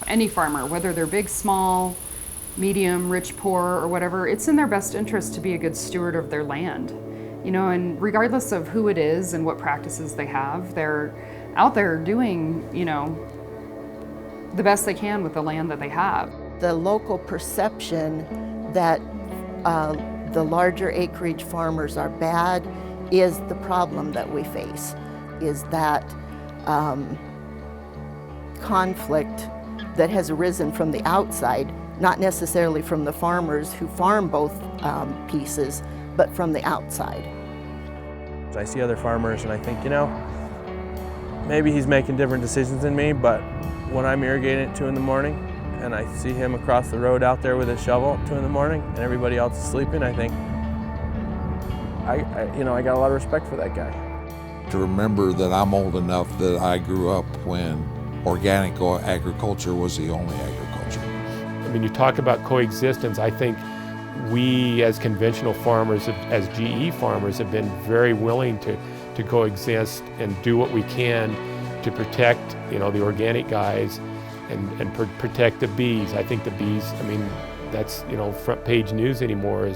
any farmer, whether they're big, small, medium, rich, poor, or whatever, it's in their best interest to be a good steward of their land. You know, and regardless of who it is and what practices they have, they're out there doing, you know, the best they can with the land that they have. The local perception that the larger acreage farmers are bad is the problem that we face, is that conflict that has arisen from the outside, not necessarily from the farmers who farm both pieces, but from the outside. I see other farmers and I think, you know, maybe he's making different decisions than me, but when I'm irrigating at 2 in the morning and I see him across the road out there with his shovel at 2 in the morning and everybody else is sleeping, I think, I got a lot of respect for that guy. To remember that I'm old enough that I grew up when organic agriculture was the only agriculture. I mean, you talk about coexistence. I think we as conventional farmers, as GE farmers, have been very willing to coexist and do what we can to protect, you know, the organic guys and protect the bees. I think the bees, I mean, that's, you know, front page news anymore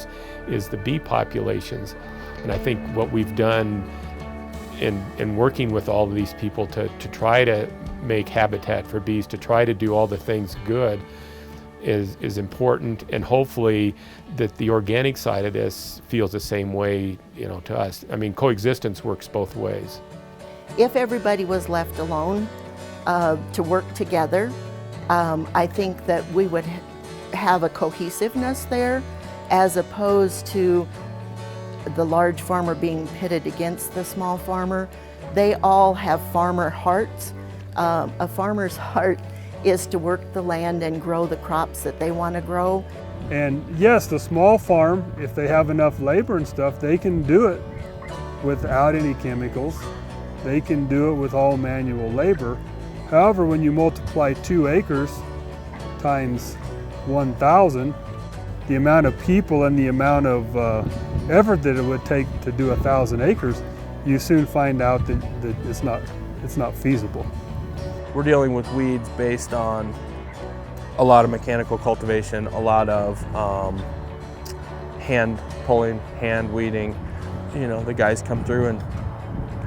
is the bee populations. And I think what we've done in working with all of these people to try to make habitat for bees, to try to do all the things good is important, and hopefully that the organic side of this feels the same way, you know, to us. I mean, coexistence works both ways. If everybody was left alone to work together, I think that we would have a cohesiveness there, as opposed to the large farmer being pitted against the small farmer. They all have farmer hearts. A farmer's heart is to work the land and grow the crops that they want to grow. And yes, the small farm, if they have enough labor and stuff, they can do it without any chemicals. They can do it with all manual labor. However, when you multiply 2 acres times 1,000, the amount of people and the amount of effort that it would take to do 1,000 acres, you soon find out that it's not feasible. We're dealing with weeds based on a lot of mechanical cultivation, a lot of hand pulling, hand weeding. You know, the guys come through and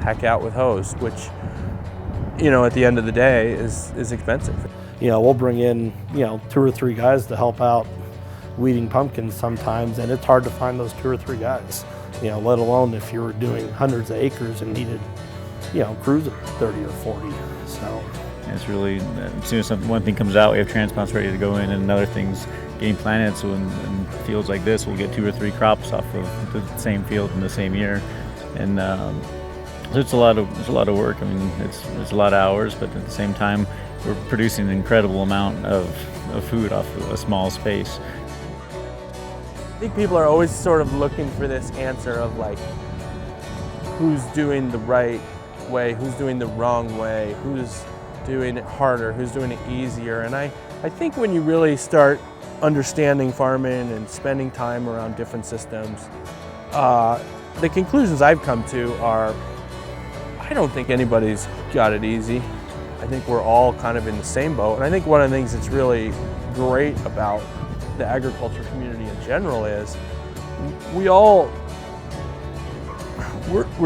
hack out with hose, which, you know, at the end of the day is expensive. You know, we'll bring in, you know, 2 or 3 guys to help out weeding pumpkins sometimes, and it's hard to find those 2 or 3 guys, you know, let alone if you were doing hundreds of acres and needed, you know, crews of 30 or 40, so. It's really, as soon as one thing comes out, we have transplants ready to go in, and another thing's getting planted. So in fields like this, we'll get 2 or 3 crops off of the same field in the same year, and so it's a lot of work. I mean, it's a lot of hours, but at the same time, we're producing an incredible amount of food off of a small space. I think people are always sort of looking for this answer of like, who's doing the right way, who's doing the wrong way, who's doing it harder, who's doing it easier. And I think when you really start understanding farming and spending time around different systems, the conclusions I've come to are, I don't think anybody's got it easy. I think we're all kind of in the same boat. And I think one of the things that's really great about the agriculture community in general is we're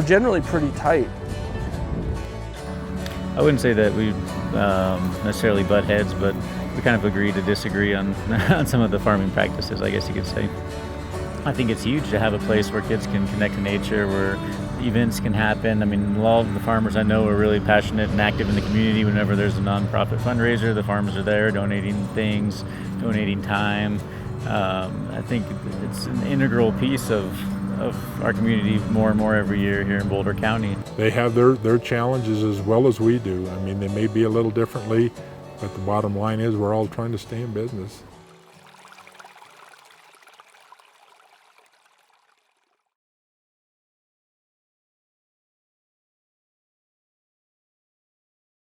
generally pretty tight. I wouldn't say that we necessarily butt heads, but we kind of agree to disagree on some of the farming practices, I guess you could say. I think it's huge to have a place where kids can connect to nature, where events can happen. I mean, a lot of the farmers I know are really passionate and active in the community. Whenever there's a nonprofit fundraiser, the farmers are there donating things, donating time. I think it's an integral piece of our community more and more every year here in Boulder County. They have their challenges as well as we do. I mean, they may be a little differently, but the bottom line is we're all trying to stay in business.